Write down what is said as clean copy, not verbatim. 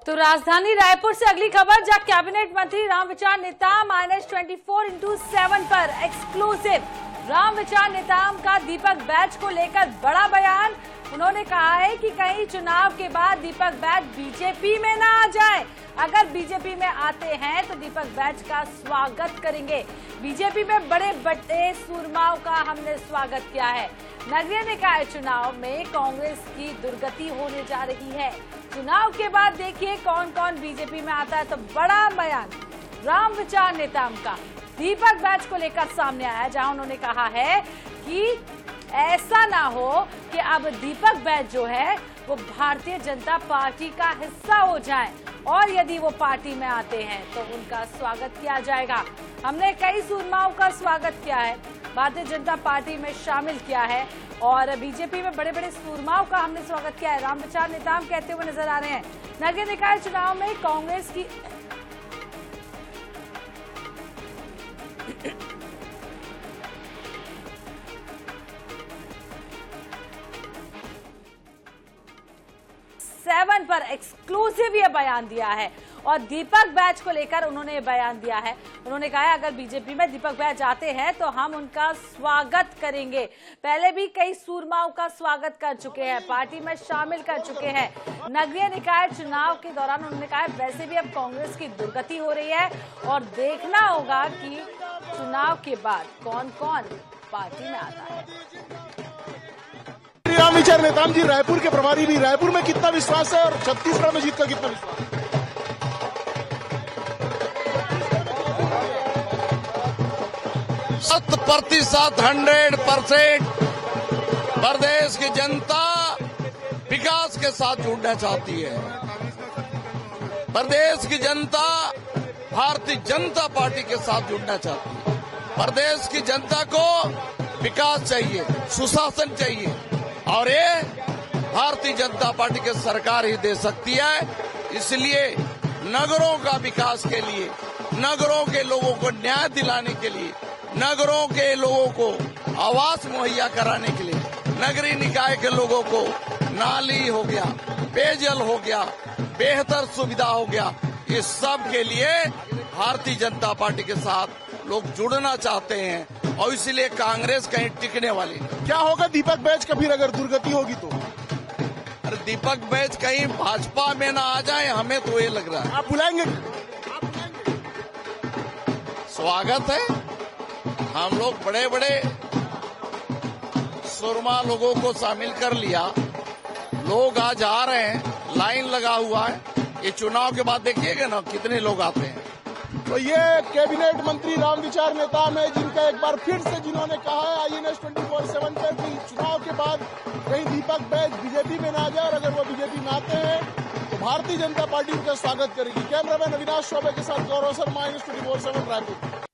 तो राजधानी रायपुर से अगली खबर, जहां कैबिनेट मंत्री रामविचार नेताम -24x7 पर एक्सक्लूसिव। रामविचार नेताम का दीपक बैच को लेकर बड़ा बयान। उन्होंने कहा है कि कहीं चुनाव के बाद दीपक बैच बीजेपी में ना आ जाए। अगर बीजेपी में आते हैं तो दीपक बैच का स्वागत करेंगे। बीजेपी में बड़े बड़े सूरमाओं का हमने स्वागत किया है। नगरीय निकाय चुनाव में कांग्रेस की दुर्गति होने जा रही है। चुनाव के बाद देखिए कौन कौन बीजेपी में आता है। तो बड़ा बयान रामविचार नेताम का दीपक बैच को लेकर सामने आया, जहां उन्होंने कहा है कि ऐसा ना हो कि अब दीपक बैच जो है वो भारतीय जनता पार्टी का हिस्सा हो जाए, और यदि वो पार्टी में आते हैं तो उनका स्वागत किया जाएगा। हमने कई सूरमाओं का स्वागत किया है, भारतीय जनता पार्टी में शामिल किया है, और बीजेपी में बड़े बड़े सूरमाओं का हमने स्वागत किया है। रामविचार नेताम कहते हुए नजर आ रहे हैं नगरीय निकाय चुनाव में कांग्रेस की सेवन पर एक्सक्लूसिव ये बयान दिया है, और दीपक बैच को लेकर उन्होंने ये बयान दिया है। उन्होंने कहा है अगर बीजेपी में दीपक बैच आते हैं तो हम उनका स्वागत करेंगे। पहले भी कई सूरमाओं का स्वागत कर चुके हैं, पार्टी में शामिल कर चुके हैं। नगरीय निकाय चुनाव के दौरान उन्होंने कहा वैसे भी अब कांग्रेस की दुर्गति हो रही है, और देखना होगा कि चुनाव के बाद कौन कौन पार्टी में आता है। रामविचार नेताम जी रायपुर के प्रभारी भी, रायपुर में कितना विश्वास है और छत्तीसगढ़ में जीत का कितना विश्वास है? 100% प्रदेश की जनता विकास के साथ जुड़ना चाहती है। प्रदेश की जनता भारतीय जनता पार्टी के साथ जुड़ना चाहती है। प्रदेश की जनता को विकास चाहिए, सुशासन चाहिए, और ये भारतीय जनता पार्टी की सरकार ही दे सकती है। इसलिए नगरों का विकास के लिए, नगरों के लोगों को न्याय दिलाने के लिए, नगरों के लोगों को आवास मुहैया कराने के लिए, नगरीय निकाय के लोगों को नाली हो गया, पेयजल हो गया, बेहतर सुविधा हो गया, इस सब के लिए भारतीय जनता पार्टी के साथ लोग जुड़ना चाहते हैं, और इसलिए कांग्रेस कहीं टिकने वाली नहीं। क्या होगा दीपक बैच का फिर अगर दुर्गति होगी तो? अरे दीपक बैच कहीं भाजपा में ना आ जाए, हमें तो ये लग रहा है। आप बुलाएंगे? स्वागत है। हम लोग बड़े बड़े सुरमा लोगों को शामिल कर लिया। लोग आज आ रहे हैं, लाइन लगा हुआ है। ये चुनाव के बाद देखिएगा ना कितने लोग आते हैं। तो ये कैबिनेट मंत्री रामविचार नेताम है, जिनका एक बार फिर से जिन्होंने कहा है INS 24/7 पर कि चुनाव के बाद कहीं दीपक बैच बीजेपी में ना जाए, और अगर वो बीजेपी में आते हैं तो भारतीय जनता पार्टी उनका स्वागत करेगी। कैमरामैन अविनाश चौबे के साथ गौरव शर्मा, INS 24/7 रायपुर।